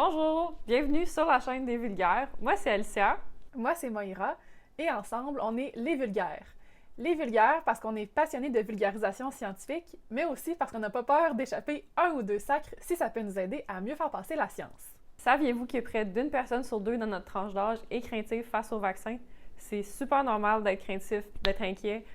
Bonjour, bienvenue sur la chaîne des Vulgaires. Moi, c'est Alicia. Moi, c'est Moira. Et ensemble, on est les Vulgaires. Les Vulgaires parce qu'on est passionnés de vulgarisation scientifique, mais aussi parce qu'on n'a pas peur d'échapper un ou deux sacres si ça peut nous aider à mieux faire passer la science. Saviez-vous que près d'une personne sur deux dans notre tranche d'âge est craintive face au vaccin? C'est super normal d'être craintif, d'être inquiet.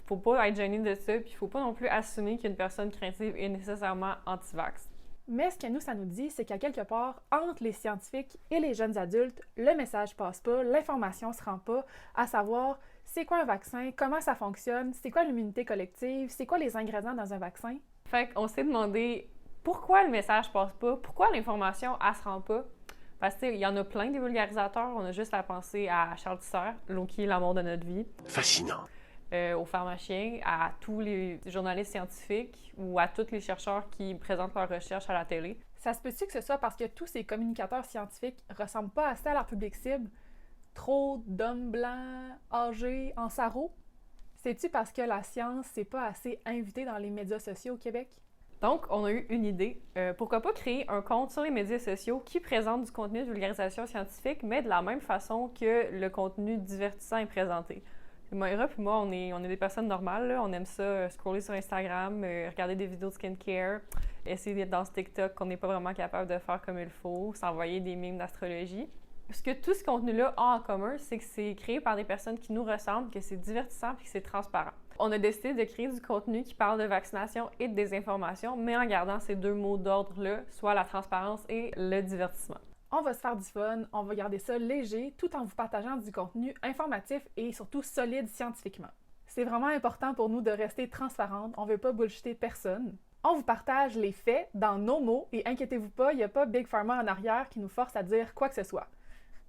Faut pas être gêné de ça, puis faut pas non plus assumer qu'une personne craintive est nécessairement anti-vax. Mais ce que nous, ça nous dit, c'est qu'à quelque part, entre les scientifiques et les jeunes adultes, le message passe pas, l'information se rend pas, à savoir c'est quoi un vaccin, comment ça fonctionne, c'est quoi l'immunité collective, c'est quoi les ingrédients dans un vaccin. Fait qu'on s'est demandé pourquoi le message passe pas, pourquoi l'information, elle se rend pas. Parce qu'il y en a plein des vulgarisateurs, on a juste à penser à Charles Tisser, qui est l'amour de notre vie. Fascinant. Aux pharmaciens, à tous les journalistes scientifiques ou à tous les chercheurs qui présentent leurs recherches à la télé. Ça se peut-tu que ce soit parce que tous ces communicateurs scientifiques ressemblent pas assez à leur public cible? Trop d'hommes blancs, âgés, en sarrau? C'est-tu parce que la science s'est pas assez invitée dans les médias sociaux au Québec? Donc, on a eu une idée. Pourquoi pas créer un compte sur les médias sociaux qui présente du contenu de vulgarisation scientifique, mais de la même façon que le contenu divertissant est présenté. Moira et moi, on est des personnes normales. Là. On aime ça, scroller sur Instagram, regarder des vidéos de skincare, essayer d'être dans ce TikTok qu'on n'est pas vraiment capable de faire comme il faut, s'envoyer des mimes d'astrologie. Parce que tout ce contenu-là a en commun, c'est que c'est créé par des personnes qui nous ressemblent, que c'est divertissant et que c'est transparent. On a décidé de créer du contenu qui parle de vaccination et de désinformation, mais en gardant ces deux mots d'ordre-là, soit la transparence et le divertissement. On va se faire du fun, on va garder ça léger tout en vous partageant du contenu informatif et surtout solide scientifiquement. C'est vraiment important pour nous de rester transparente, on veut pas bullshiter personne. On vous partage les faits dans nos mots et inquiétez-vous pas, il n'y a pas Big Pharma en arrière qui nous force à dire quoi que ce soit.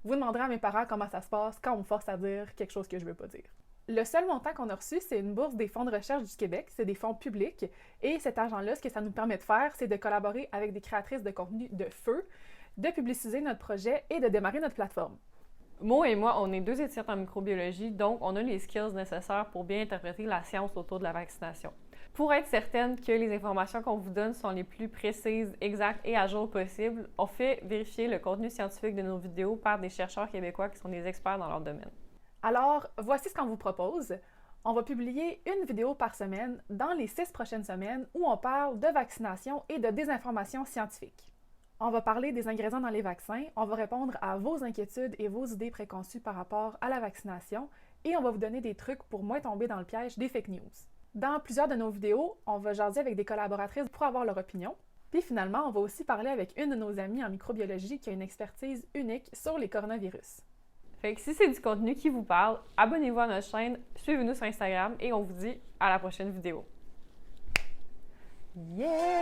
Vous demanderez à mes parents comment ça se passe quand on me force à dire quelque chose que je veux pas dire. Le seul montant qu'on a reçu, c'est une bourse des fonds de recherche du Québec, c'est des fonds publics, et cet argent-là, ce que ça nous permet de faire, c'est de collaborer avec des créatrices de contenu de feu, de publiciser notre projet et de démarrer notre plateforme. Mo et moi, on est deux étudiantes en microbiologie, donc on a les skills nécessaires pour bien interpréter la science autour de la vaccination. Pour être certaine que les informations qu'on vous donne sont les plus précises, exactes et à jour possible, on fait vérifier le contenu scientifique de nos vidéos par des chercheurs québécois qui sont des experts dans leur domaine. Alors, voici ce qu'on vous propose. On va publier une vidéo par semaine dans les 6 prochaines semaines où on parle de vaccination et de désinformation scientifique. On va parler des ingrédients dans les vaccins, on va répondre à vos inquiétudes et vos idées préconçues par rapport à la vaccination et on va vous donner des trucs pour moins tomber dans le piège des fake news. Dans plusieurs de nos vidéos, on va jaser avec des collaboratrices pour avoir leur opinion. Puis finalement, on va aussi parler avec une de nos amies en microbiologie qui a une expertise unique sur les coronavirus. Fait que si c'est du contenu qui vous parle, abonnez-vous à notre chaîne, suivez-nous sur Instagram et on vous dit à la prochaine vidéo. Yeah!